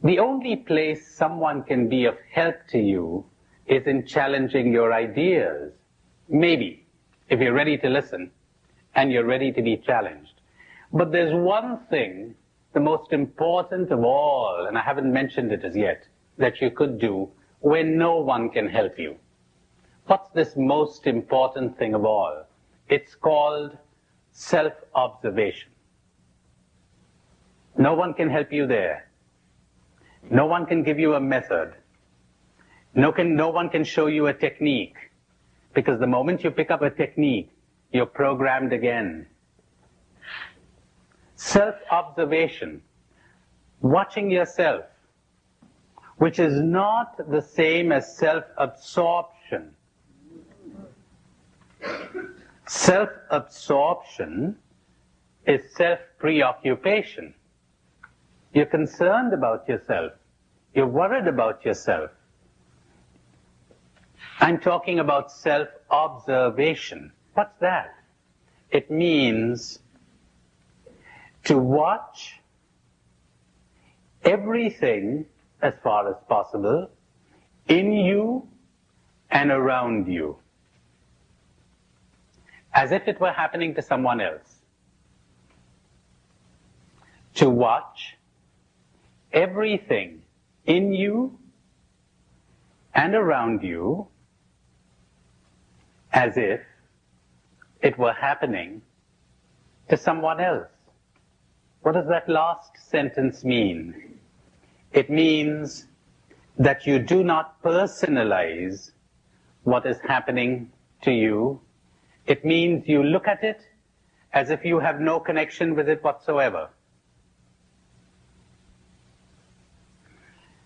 The only place someone can be of help to you is in challenging your ideas. Maybe, if you're ready to listen and you're ready to be challenged. But there's one thing, the most important of all, and I haven't mentioned it as yet, that you could do when no one can help you. What's this most important thing of all? It's called self-observation. No one can help you there. No one can give you a method. No one can show you a technique. Because the moment you pick up a technique, you're programmed again. Self-observation, watching yourself, which is not the same as self-absorption. Self-absorption is self-preoccupation. You're concerned about yourself. You're worried about yourself. I'm talking about self-observation. What's that? It means to watch everything, as far as possible, in you and around you, as if it were happening to someone else. To watch everything in you and around you as if it were happening to someone else. What does that last sentence mean? It means that you do not personalize what is happening to you. It means you look at it as if you have no connection with it whatsoever.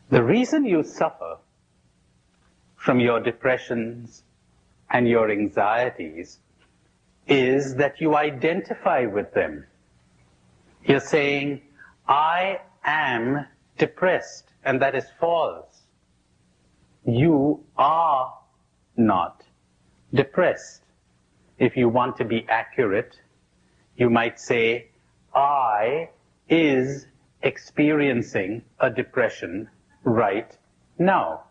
The reason you suffer from your depressions and your anxieties is that you identify with them. You're saying, I am depressed, and that is false. You are not depressed. If you want to be accurate, you might say, I is experiencing a depression right now.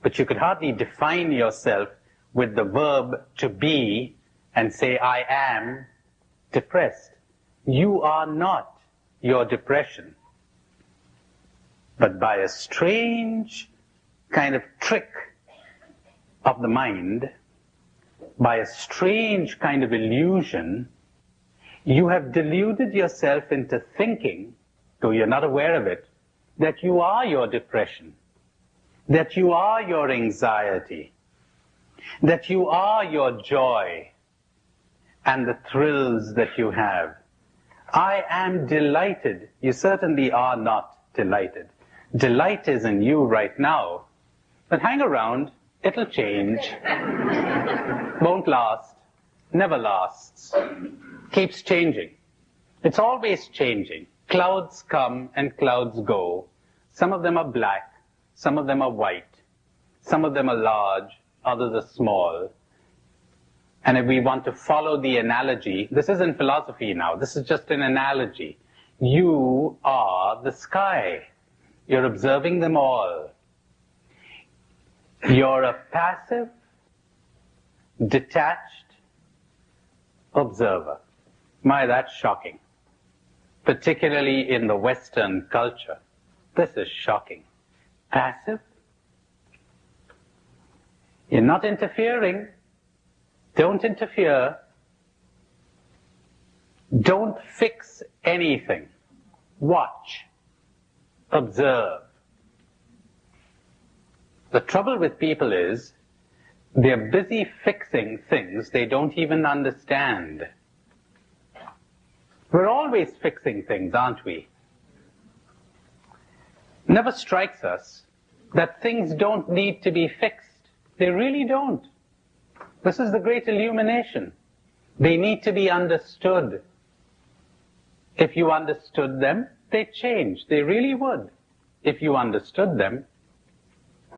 But you could hardly define yourself with the verb to be and say, I am depressed. You are not your depression. But by a strange kind of trick of the mind, by a strange kind of illusion, you have deluded yourself into thinking, though you're not aware of it, that you are your depression, that you are your anxiety, that you are your joy and the thrills that you have. I am delighted. You certainly are not delighted. Delight is in you right now, but hang around, it'll change. Won't last, never lasts, keeps changing. It's always changing. Clouds come and clouds go. Some of them are black, some of them are white, some of them are large, others are small. And if we want to follow the analogy, this isn't philosophy now, this is just an analogy. You are the sky. You're observing them all. You're a passive, detached observer. My, that's shocking. Particularly in the Western culture. This is shocking. Passive? You're not interfering. Don't interfere. Don't fix anything. Watch. Observe. The trouble with people is they're busy fixing things they don't even understand. We're always fixing things, aren't we? Never strikes us that things don't need to be fixed. They really don't. This is the great illumination. They need to be understood. If you understood them, they'd change. They really would. If you understood them,